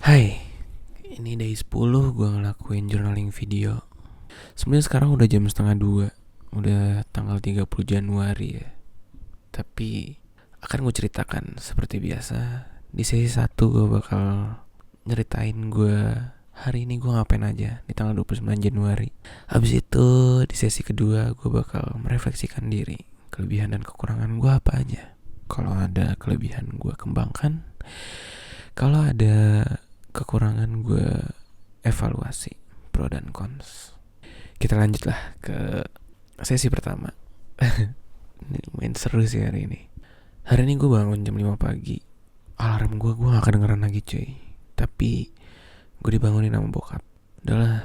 Hai, ini day 10 gue ngelakuin journaling video. Sebenarnya sekarang udah jam setengah 2. Udah tanggal 30 Januari ya. Tapi akan gue ceritakan seperti biasa. Di sesi 1 gue bakal nyeritain gue hari ini gue ngapain aja di tanggal 29 Januari. Habis itu di sesi kedua gue bakal merefleksikan diri, kelebihan dan kekurangan gue apa aja. Kalau ada kelebihan gue kembangkan, kalau ada kekurangan gue evaluasi pro dan cons. Kita lanjutlah ke sesi pertama. Ini lumayan seru sih hari ini. Hari ini gue bangun jam 5 pagi. Alarm gue gak kedengeran lagi cuy. Tapi gue dibangunin sama bokap. Udahlah,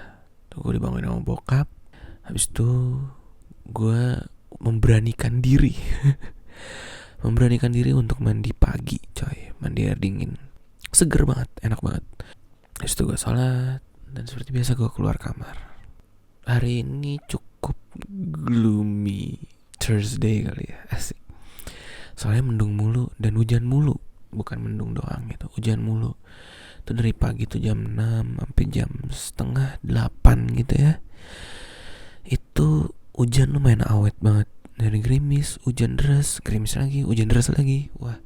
gue dibangunin sama bokap. Habis itu gue memberanikan diri memberanikan diri untuk mandi pagi coy. Mandi air dingin, seger banget, enak banget. Habis itu gue sholat, dan seperti biasa gue keluar kamar. Hari ini cukup gloomy Thursday kali ya, asik. Soalnya mendung mulu dan hujan mulu. Bukan mendung doang gitu, hujan mulu. Itu dari pagi tuh jam 6 sampai jam setengah 8 gitu ya. Itu hujan lumayan awet banget. Dari gerimis, hujan deras, gerimis lagi, hujan deras lagi. Wah,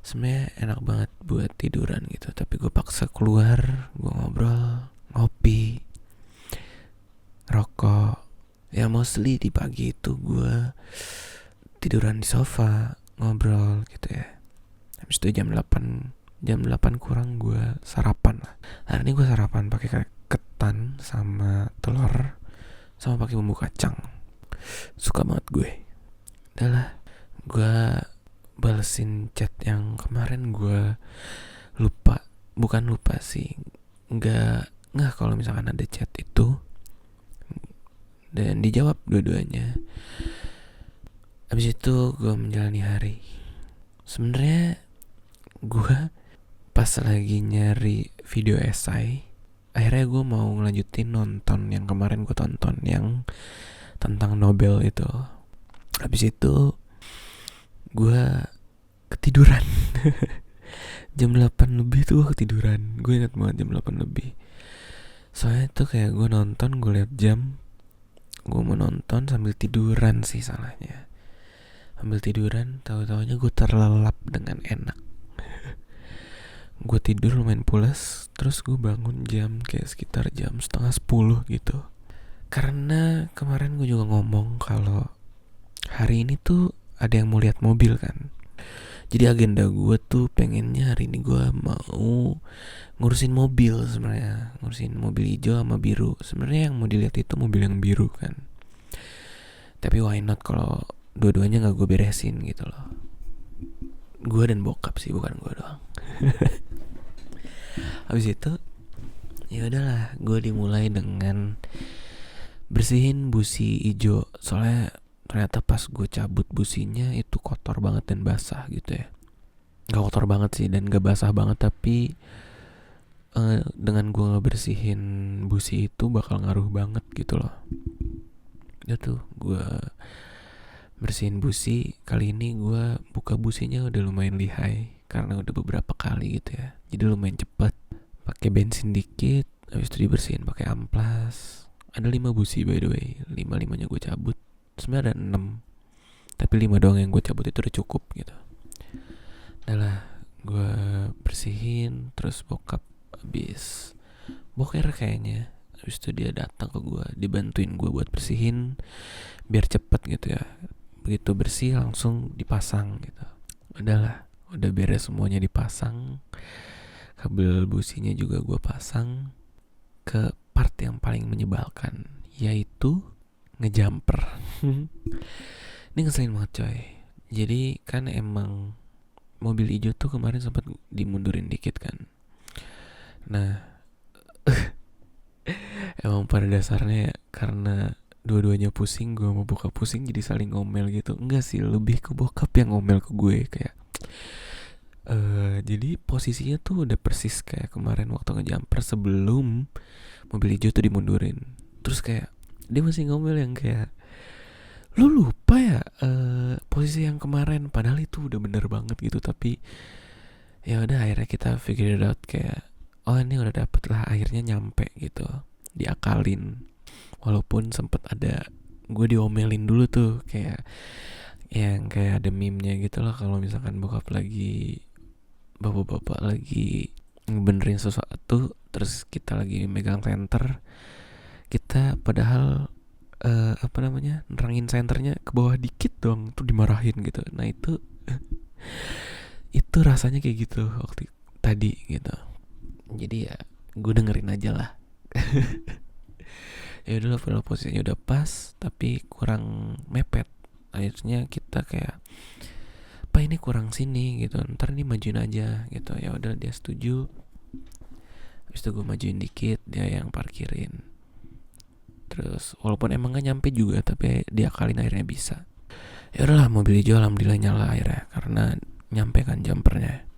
sebenarnya enak banget buat tiduran gitu. Tapi gue paksa keluar, gue ngobrol, ngopi, rokok. Ya mostly di pagi itu gue tiduran di sofa, ngobrol gitu ya. Habis itu jam 8 kurang gue sarapan lah. Hari ini gue sarapan pakai ketan sama telur sama pakai bumbu kacang. Suka banget gue. Udah lah, gue balesin chat yang kemarin gue lupa. Bukan lupa sih, nggak kalau misalkan ada chat itu dan dijawab dua-duanya. Habis itu gue menjalani hari. Sebenarnya gue pas lagi nyari video esai, akhirnya gue mau ngelanjutin nonton yang kemarin gue tonton, yang tentang Nobel itu. Habis itu gue ketiduran. Jam 8 lebih tuh gue ketiduran. Gue ingat banget jam 8 lebih. Soalnya tuh kayak gue nonton, gue liat jam, gue mau nonton sambil tiduran sih salahnya. Sambil tiduran, tahu-taunya gue terlelap dengan enak. Gue tidur lumayan pulas. Terus gue bangun jam kayak sekitar jam setengah 10 gitu. Karena kemarin gue juga ngomong kalau hari ini tuh ada yang mau lihat mobil kan. Jadi agenda gue tuh pengennya hari ini gue mau ngurusin mobil sebenarnya, ngurusin mobil hijau sama biru. Sebenarnya yang mau dilihat itu mobil yang biru kan. Tapi why not kalau dua-duanya nggak gue beresin gitu loh. Gue dan bokap sih, bukan gue doang. Habis itu ya udahlah, gue dimulai dengan bersihin busi hijau. Soalnya ternyata pas gue cabut businya itu kotor banget dan basah gitu ya. Gak kotor banget sih dan gak basah banget, tapi dengan gue ngebersihin busi itu bakal ngaruh banget gitu loh. Gitu, gue bersihin busi. Kali ini gue buka businya udah lumayan lihai karena udah beberapa kali gitu ya. Jadi lumayan cepet. Pakai bensin dikit, habis itu dibersihin pakai amplas. Ada 5 busi by the way. 5-5-nya gue cabut. Sebenarnya ada 6, tapi 5 doang yang gue cabut itu udah cukup gitu. Udah lah, gue bersihin. Terus bokap habis boker kayaknya. Habis itu dia datang ke gue, dibantuin gue buat bersihin biar cepet gitu ya. Begitu bersih langsung dipasang gitu. Udahlah, udah beres semuanya dipasang. Kabel businya juga gue pasang. Ke part yang paling menyebalkan, yaitu ngejumper. Ini ngeselin banget coy. Jadi kan emang mobil hijau tuh kemarin sempat dimundurin dikit kan. Nah emang pada dasarnya karena dua-duanya pusing, gue mau bokap pusing, jadi saling ngomel gitu. Enggak sih, lebih ke bokap yang ngomel ke gue kayak jadi posisinya tuh udah persis kayak kemarin waktu ngejumper sebelum mobil hijau tuh dimundurin. Terus kayak dia masih ngomel yang kayak, lu lupa ya posisi yang kemarin, padahal itu udah bener banget gitu. Tapi ya udah, akhirnya kita figure it out kayak, oh ini udah dapet lah, akhirnya nyampe gitu, diakalin. Walaupun sempet ada gue diomelin dulu tuh, kayak yang kayak ada meme-nya gitu lah, kalau misalkan bapak-bapak lagi ngebenerin sesuatu, terus kita lagi megang senter, kita padahal nerangin senternya ke bawah dikit dong, tuh dimarahin gitu. Nah itu rasanya kayak gitu waktu tadi gitu. Jadi ya gue dengerin aja lah. Ya udah, kalau posisinya udah pas tapi kurang mepet, akhirnya kita kayak, apa ini kurang sini gitu, ntar ini majuin aja gitu. Ya udah, dia setuju. Habis itu gue majuin dikit, dia yang parkirin. Terus walaupun emang gak nyampe juga, tapi dia kalin akhirnya bisa. Ya udahlah, mobil hijau alhamdulillah nyala akhirnya, karena nyampe kan jumpernya.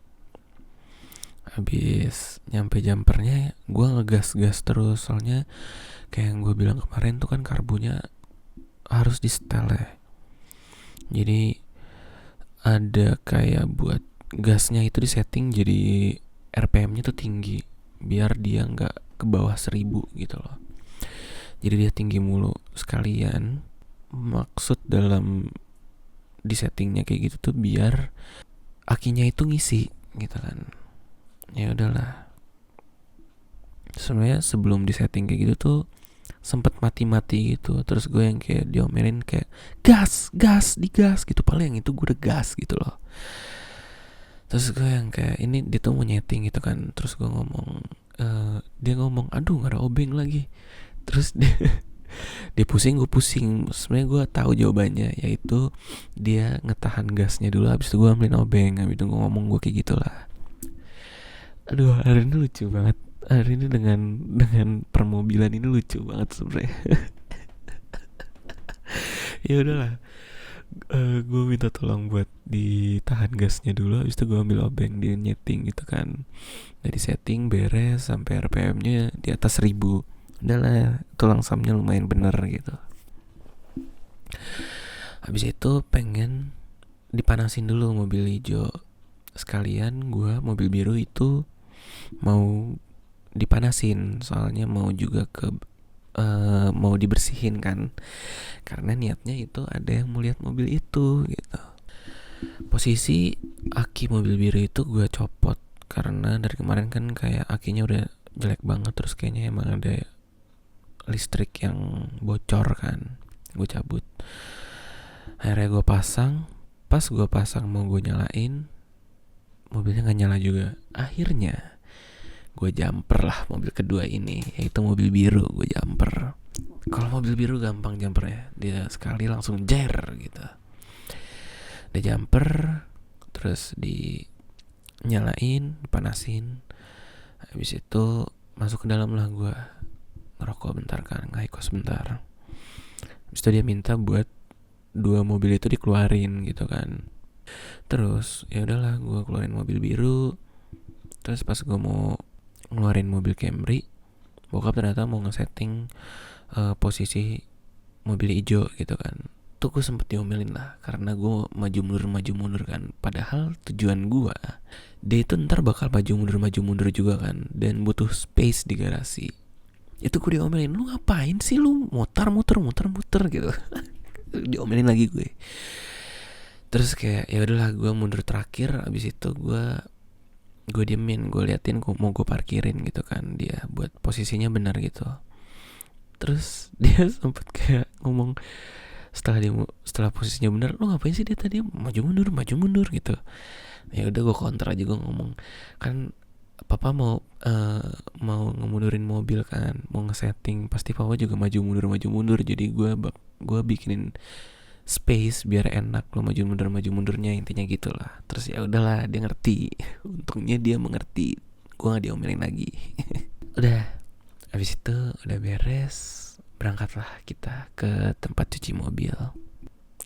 Habis nyampe jumpernya, gue ngegas terus, soalnya kayak yang gue bilang kemarin tuh kan, karbunya harus di setel ya. Jadi ada kayak buat gasnya itu disetting jadi RPM-nya tuh tinggi, biar dia nggak ke bawah 1000 gitu loh. Jadi dia tinggi mulu sekalian. Maksud dalam disettingnya kayak gitu tuh biar akinya itu ngisi gitu kan. Ya udahlah. Sebenarnya sebelum disetting kayak gitu tuh sempet mati gitu. Terus gue yang kayak diomelin kayak gas digas gitu, paling yang itu gue udah gas gitu loh. Terus gue yang kayak ini dia tuh mau nyeting gitu kan. Terus gue ngomong, dia ngomong aduh gak ada obeng lagi. Terus dia pusing, gue pusing. Sebenarnya gue tahu jawabannya, yaitu dia ngetahan gasnya dulu, habis itu gue ambilin obeng. Habis itu gue ngomong gue kayak gitulah. Aduh, hari ini lucu banget. Hari ini dengan permobilan ini lucu banget sebenarnya. Ya udahlah, gue minta tolong buat ditahan gasnya dulu, habis itu gue ambil obeng, dia nyeting gitu kan. Dari setting beres sampai RPM-nya di atas 1000. Udahlah, tulang samnya lumayan bener gitu. Habis itu pengen dipanasin dulu mobil hijau. Sekalian gue mobil biru itu mau dipanasin, soalnya mau juga mau dibersihin kan, karena niatnya itu ada yang mau lihat mobil itu gitu. Posisi aki mobil biru itu gue copot, karena dari kemarin kan kayak akinya udah jelek banget, terus kayaknya emang ada listrik yang bocor kan. Gue cabut, akhirnya gue pasang. Pas gue pasang mau gue nyalain, mobilnya gak nyala juga. Akhirnya gue jumper lah mobil kedua ini, yaitu mobil biru. Gue jumper. Kalau mobil biru gampang jumpernya, dia sekali langsung jer gitu. Dia jumper, terus dinyalain, dipanasin. Habis itu masuk ke dalam lah, gue ngerokok bentar kan, ngehikos bentar. Habis itu dia minta buat 2 mobil itu dikeluarin gitu kan. Terus ya udahlah, gue keluarin mobil biru. Terus pas gue mau ngeluarin mobil Camry, bokap ternyata mau ngesetting posisi mobil hijau gitu kan. Tuh gue sempet diomelin lah, karena gue maju mundur kan. Padahal tujuan gue, dia itu ntar bakal maju mundur juga kan, dan butuh space di garasi. Itu gue diomelin, lu ngapain sih, lu muter gitu. Diomelin lagi gue. Terus kayak ya udahlah, gue mundur terakhir. Abis itu gue diemin, gue liatin mau gue parkirin gitu kan, dia buat posisinya benar gitu. Terus dia sempet kayak ngomong setelah posisinya benar, lu ngapain sih, dia tadi maju mundur gitu. Ya udah, gue counter aja, gue ngomong kan papa mau ngemundurin mobil kan, mau ngesetting, pasti papa juga maju mundur. Jadi gue bikinin space biar enak lo maju mundurnya, intinya gitulah. Terus ya udahlah, dia ngerti. Untungnya dia mengerti, gue nggak diomelin lagi. Udah, habis itu udah beres, berangkatlah kita ke tempat cuci mobil.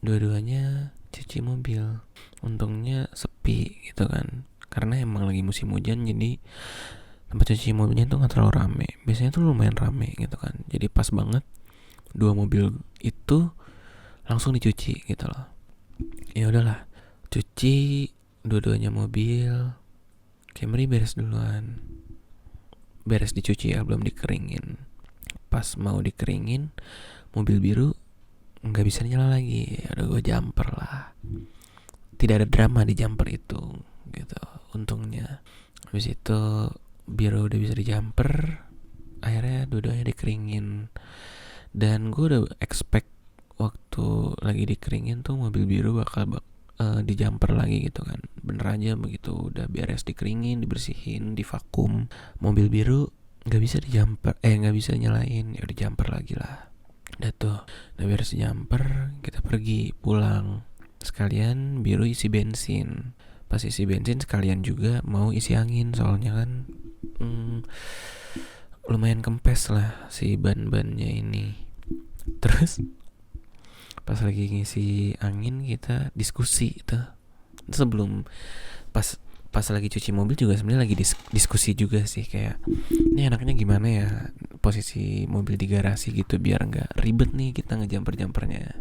Dua-duanya cuci mobil. Untungnya sepi gitu kan, karena emang lagi musim hujan, jadi tempat cuci mobilnya tuh gak terlalu rame. Biasanya tuh lumayan rame gitu kan. Jadi pas banget 2 mobil itu langsung dicuci gitu loh. Ya udahlah, cuci dua-duanya mobil. Camry beres duluan. beres dicuci ya, belum dikeringin. Pas mau dikeringin, mobil biru nggak bisa nyala lagi. Udah gue jumper lah. Tidak ada drama di jumper itu gitu, untungnya. Habis itu biru udah bisa di jumper, akhirnya dua-duanya dikeringin. Dan gue udah expect waktu lagi dikeringin tuh mobil biru bakal di jumper lagi gitu kan. Bener aja begitu udah beres dikeringin, dibersihin, divakum, mobil biru nggak bisa di jumper, nggak bisa nyalain. Ya udah jumper lagi lah. Udah tuh, udah beres jumper, kita pergi pulang. Sekalian biru isi bensin. Pas isi bensin sekalian juga mau isi angin, soalnya kan lumayan kempes lah si ban-bannya ini. Terus pas lagi ngisi angin kita diskusi tuh. Sebelum pas lagi cuci mobil juga sebenarnya lagi diskusi juga sih, kayak ini enaknya gimana ya posisi mobil di garasi gitu biar nggak ribet nih kita ngejumper-jumpernya.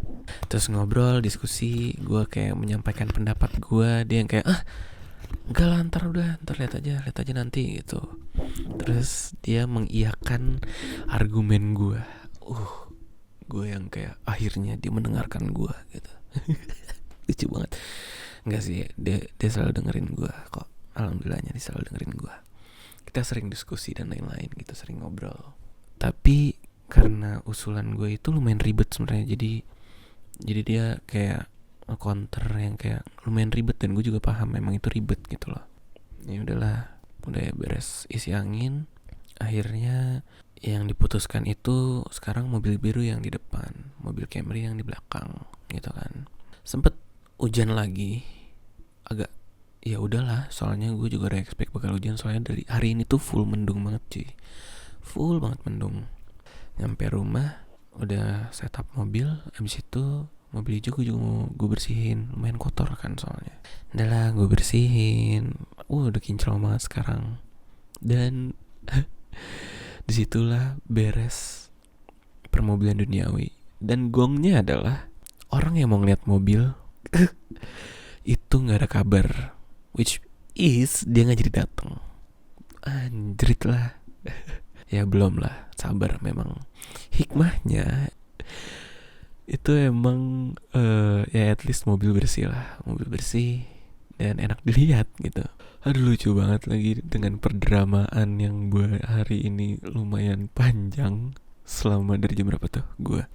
Terus ngobrol, diskusi, gue kayak menyampaikan pendapat gue, dia yang kayak enggak lah, ntar lihat aja nanti gitu. Terus dia mengiyakan argumen gue. Gue yang kayak akhirnya dia mendengarkan gue gitu. Lucu banget. Enggak sih, dia selalu dengerin gue kok. Alhamdulillahnya dia selalu dengerin gue. Kita sering diskusi dan lain-lain gitu, sering ngobrol. Tapi karena usulan gue itu lumayan ribet sebenarnya, jadi dia kayak counter yang kayak lumayan ribet, dan gue juga paham memang itu ribet gitu loh. Ya udahlah, udah beres isi angin, akhirnya yang diputuskan itu sekarang mobil biru yang di depan, mobil Camry yang di belakang gitu kan. Sempet hujan lagi, agak ya udahlah, soalnya gue juga udah expect bakal hujan, soalnya dari hari ini tuh full mendung banget cuy, full banget mendung. Nyampe rumah udah setup mobil, abis itu mobil hijau gue juga mau gue bersihin, lumayan kotor kan soalnya. Udahlah gue bersihin, udah kinclong banget sekarang. Dan disitulah beres permobilan duniawi. Dan gongnya adalah orang yang mau ngeliat mobil itu nggak ada kabar, which is dia nggak jadi datang. Anjrit lah. Ya belum lah, sabar. Memang hikmahnya itu emang ya at least mobil bersih lah, mobil bersih dan enak dilihat gitu. Aduh lucu banget lagi dengan perdramaan yang gue hari ini lumayan panjang. Selama dari jam berapa tuh gue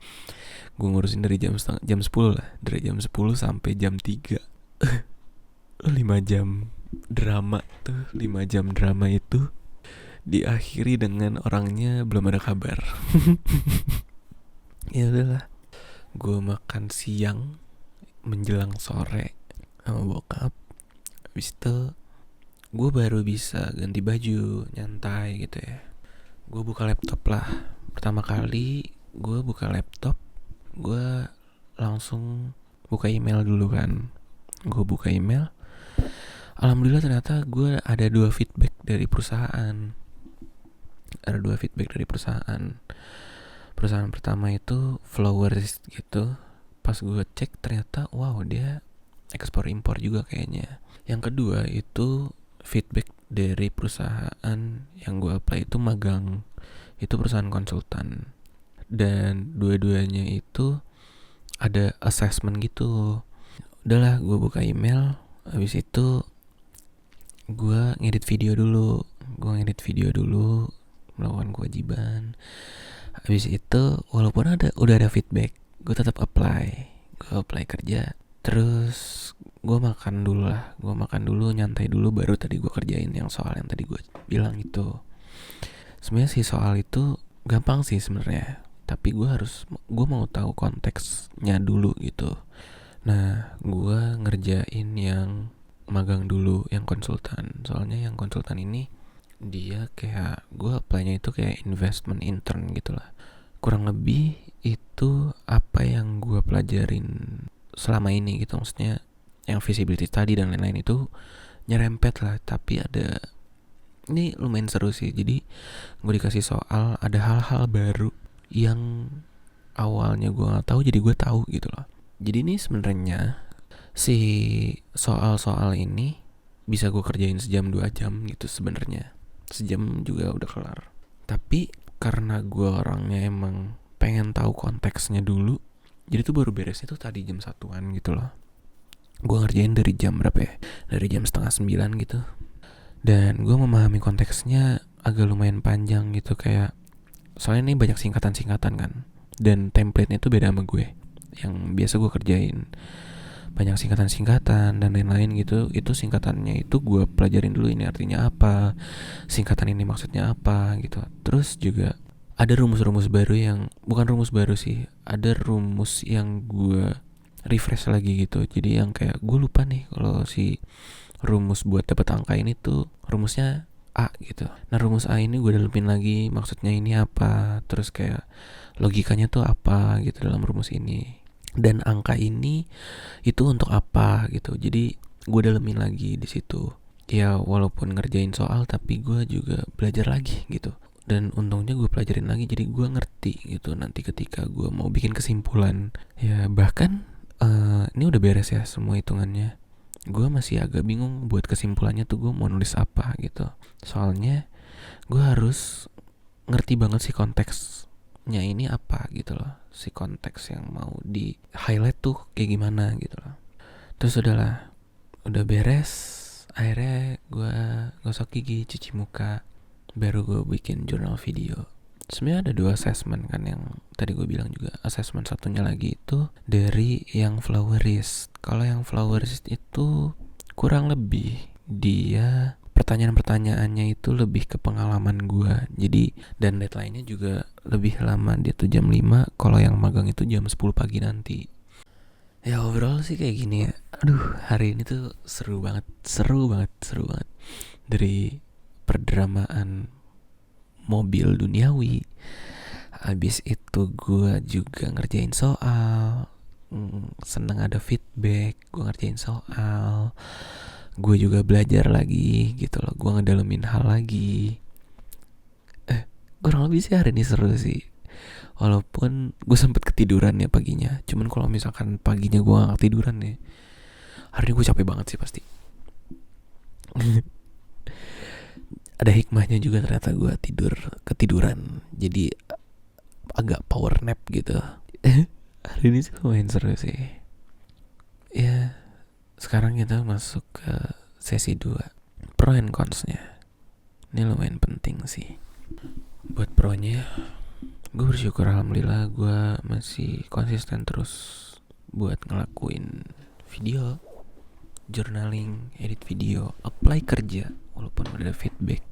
ngurusin dari jam 10 lah, dari jam 10 sampai jam 3. 5 jam drama tuh, 5 jam drama itu diakhiri dengan orangnya belum ada kabar. Ya udahlah, gue makan siang menjelang sore sama bokap. Habis itu gue baru bisa ganti baju, nyantai gitu ya. Gue buka laptop lah. Pertama kali gue buka laptop, gue langsung buka email dulu kan. Gue buka email, alhamdulillah ternyata gue ada 2 feedback dari perusahaan. Perusahaan pertama itu Flowers gitu. Pas gue cek ternyata wow, dia ekspor impor juga kayaknya. Yang kedua itu feedback dari perusahaan yang gue apply itu magang. Itu perusahaan konsultan. Dan dua-duanya itu ada assessment gitu. Udahlah, gue buka email. Habis itu gue ngedit video dulu, melakukan kewajiban. Habis itu walaupun udah ada feedback, gue tetap apply kerja. Terus gue makan dulu, nyantai dulu, baru tadi gue kerjain yang soal yang tadi gue bilang itu. Sebenarnya sih soal itu gampang sih sebenarnya, tapi gue mau tahu konteksnya dulu gitu. Nah, gue ngerjain yang magang dulu, yang konsultan. Soalnya yang konsultan ini dia kayak, gue apply-nya itu kayak investment intern gitu lah. Kurang lebih itu apa yang gue pelajarin selama ini gitu. Maksudnya yang feasibility study dan lain-lain itu nyerempet lah. Tapi ini lumayan seru sih. Jadi gue dikasih soal, ada hal-hal baru yang awalnya gue gak tahu, jadi gue tahu gitu loh. Jadi ini sebenarnya si soal-soal ini bisa gue kerjain sejam 2 jam gitu sebenarnya. sejam juga udah kelar. Tapi karena gue orangnya emang pengen tahu konteksnya dulu, jadi tuh baru beresnya tuh tadi jam 1-an gitu loh. Gue ngerjain dari jam berapa ya, dari jam 8:30 gitu. Dan gue memahami konteksnya agak lumayan panjang gitu, kayak soalnya ini banyak singkatan-singkatan kan, dan template-nya tuh beda sama gue yang biasa gue kerjain. Banyak singkatan-singkatan dan lain-lain gitu. Itu singkatannya itu gue pelajarin dulu, ini artinya apa, singkatan ini maksudnya apa gitu. Terus juga ada rumus-rumus baru yang bukan rumus baru sih, ada rumus yang gue refresh lagi gitu. Jadi yang kayak gue lupa nih kalau si rumus buat dapat angka ini tuh rumusnya A gitu. Nah rumus A ini gue dalemin lagi, maksudnya ini apa, terus kayak logikanya tuh apa gitu dalam rumus ini, dan angka ini itu untuk apa gitu. Jadi gue dalemin lagi di situ. Ya walaupun ngerjain soal, tapi gue juga belajar lagi gitu. Dan untungnya gue pelajarin lagi, jadi gue ngerti gitu nanti ketika gue mau bikin kesimpulan. Ya bahkan ini udah beres ya semua hitungannya. Gue masih agak bingung buat kesimpulannya tuh gue mau nulis apa gitu. Soalnya gue harus ngerti banget sih konteksnya ini apa gitu loh. Si konteks yang mau di highlight tuh kayak gimana gitu loh. Terus udah beres. Akhirnya gue gosok gigi, cuci muka, baru gue bikin jurnal video. Sebenarnya ada 2 assessment kan, yang tadi gue bilang juga. Assessment satunya lagi itu dari yang flowerist. Kalau yang flowerist itu kurang lebih dia pertanyaan-pertanyaannya itu lebih ke pengalaman gue. Jadi dan deadline-nya juga lebih lama, dia tuh jam 5. Kalau yang magang itu jam 10 pagi nanti. Ya overall sih kayak gini ya. Aduh, hari ini tuh seru banget. Dari perdramaan mobil duniawi, habis itu gue juga ngerjain soal, seneng ada feedback, gue ngerjain soal, gue juga belajar lagi gitu loh, gue ngedalemin hal lagi. Kurang lebih sih hari ini seru sih, walaupun gue sempet ketiduran ya paginya. Cuman kalau misalkan paginya gue gak ketiduran ya, hari ini gue capek banget sih pasti. Ada hikmahnya juga ternyata gue ketiduran, jadi agak power nap gitu. Hari ini sih lumayan seru sih. Ya sekarang kita masuk ke sesi 2, pro and cons-nya. Ini lumayan penting sih. Buat pro-nya, gue bersyukur alhamdulillah gue masih konsisten terus buat ngelakuin video, journaling, edit video, apply kerja walaupun udah ada feedback.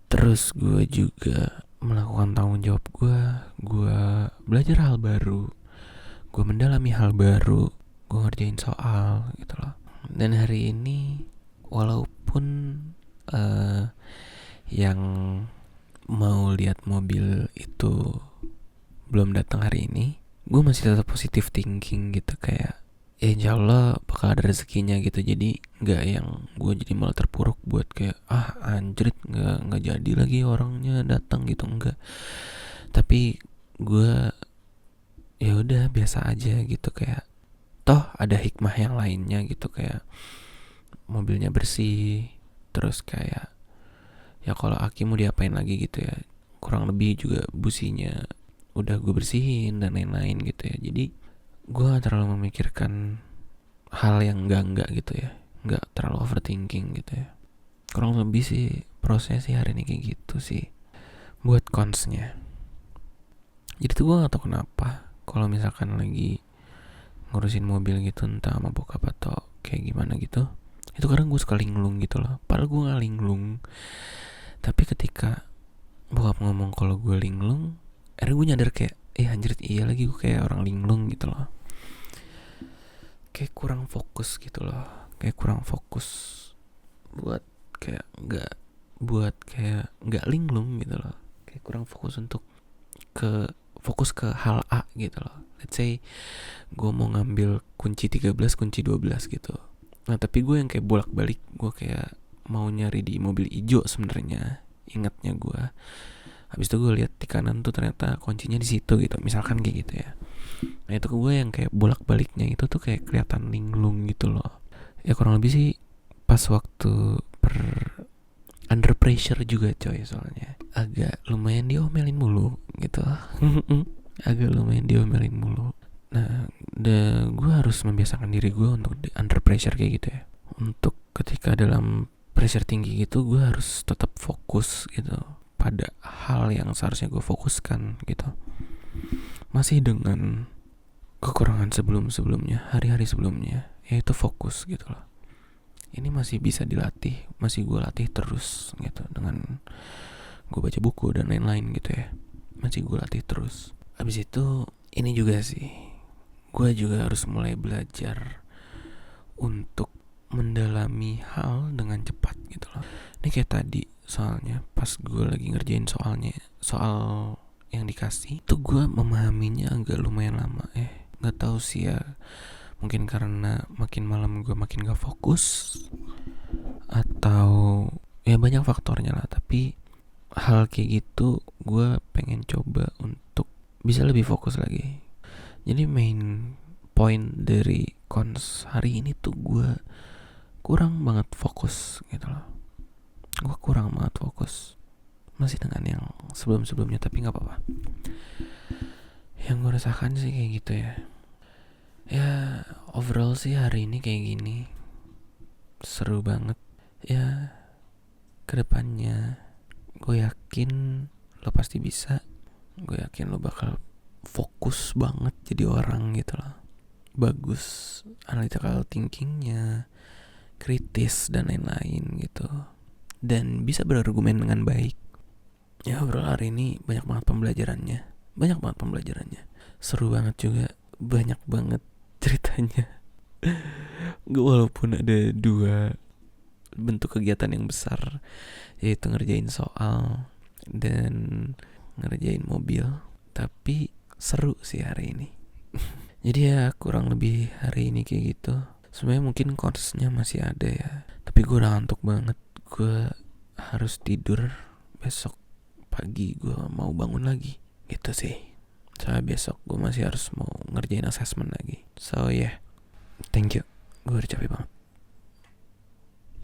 Terus gue juga melakukan tanggung jawab gue belajar hal baru, gue mendalami hal baru, gue ngerjain soal gitu loh. Dan hari ini walaupun yang mau lihat mobil itu belum datang hari ini, gue masih tetap positive thinking gitu, kayak ya insya Allah bakal ada rezekinya gitu. Jadi nggak yang gue jadi malah terpuruk buat kayak anjrit nggak jadi lagi orangnya datang gitu, enggak. Tapi gue ya udah biasa aja gitu, kayak toh ada hikmah yang lainnya gitu, kayak mobilnya bersih, terus kayak ya kalau aki mau diapain lagi gitu ya, kurang lebih juga businya udah gue bersihin dan lain-lain gitu ya. Jadi gue gak terlalu memikirkan hal yang enggak gitu ya, gak terlalu overthinking gitu ya. Kurang lebih sih prosesnya sih hari ini kayak gitu sih. Buat consnya, jadi tuh gue gak tau kenapa kalau misalkan lagi ngurusin mobil gitu, entah sama bokap atau kayak gimana gitu, itu kadang gue suka linglung gitu loh. Padahal gue gak linglung, tapi ketika bokap ngomong kalau gue linglung, akhirnya gue nyadar kayak anjir iya lagi gue kayak orang linglung gitu loh. Kayak kurang fokus gitu loh, kayak kurang fokus buat kayak nggak linglung gitu loh. Kayak kurang fokus untuk fokus ke hal A gitu loh. Let's say gue mau ngambil kunci 13, kunci 12 gitu. Nah tapi gue yang kayak bolak-balik, gue kayak mau nyari di mobil hijau sebenarnya, ingatnya gue. Habis itu gue lihat di kanan tuh ternyata kuncinya di situ gitu, misalkan kayak gitu ya. Nah itu gue yang kayak bolak-baliknya itu tuh kayak kelihatan linglung gitu loh. Ya kurang lebih sih pas waktu under pressure juga coy, soalnya agak lumayan diomelin mulu gitu. Agak lumayan diomelin mulu. Nah, gue harus membiasakan diri gue untuk under pressure kayak gitu ya. Untuk ketika dalam pressure tinggi gitu, gue harus tetap fokus gitu pada hal yang seharusnya gue fokuskan gitu. Masih dengan kekurangan sebelum-sebelumnya, hari-hari sebelumnya, yaitu fokus gitu loh. Ini masih bisa dilatih, masih gue latih terus gitu dengan gue baca buku dan lain-lain gitu ya. Masih gue latih terus. Abis itu ini juga sih, gue juga harus mulai belajar untuk mendalami hal dengan cepat gitu loh. Ini kayak tadi soalnya pas gue lagi ngerjain soal yang dikasih itu gue memahaminya agak lumayan lama. Nggak tahu sih ya, mungkin karena makin malam gue makin gak fokus atau ya banyak faktornya lah. Tapi hal kayak gitu gue pengen coba untuk bisa lebih fokus lagi. Jadi main point dari cons hari ini tuh gue kurang banget fokus gitu loh. Gue kurang banget fokus, masih dengan yang sebelum-sebelumnya, tapi gak apa-apa. Yang gue rasakan sih kayak gitu ya. Ya overall sih hari ini kayak gini, seru banget. Ya kedepannya gue yakin lo pasti bisa. Gue yakin lo bakal fokus banget jadi orang gitu loh. Bagus analytical thinkingnya, kritis dan lain-lain gitu, dan bisa berargumen dengan baik. Ya overall hari ini banyak banget pembelajarannya. Seru banget juga, banyak banget ceritanya. Gue walaupun ada 2 bentuk kegiatan yang besar, yaitu ngerjain soal dan ngerjain mobil, tapi seru sih hari ini. Jadi ya kurang lebih hari ini kayak gitu. Sebenarnya mungkin course-nya masih ada ya, tapi gue udah ngantuk banget. Gue harus tidur, besok pagi gue mau bangun lagi gitu sih. Soalnya besok gue masih harus mau ngerjain assessment lagi. So yeah, thank you. Gue udah capek banget.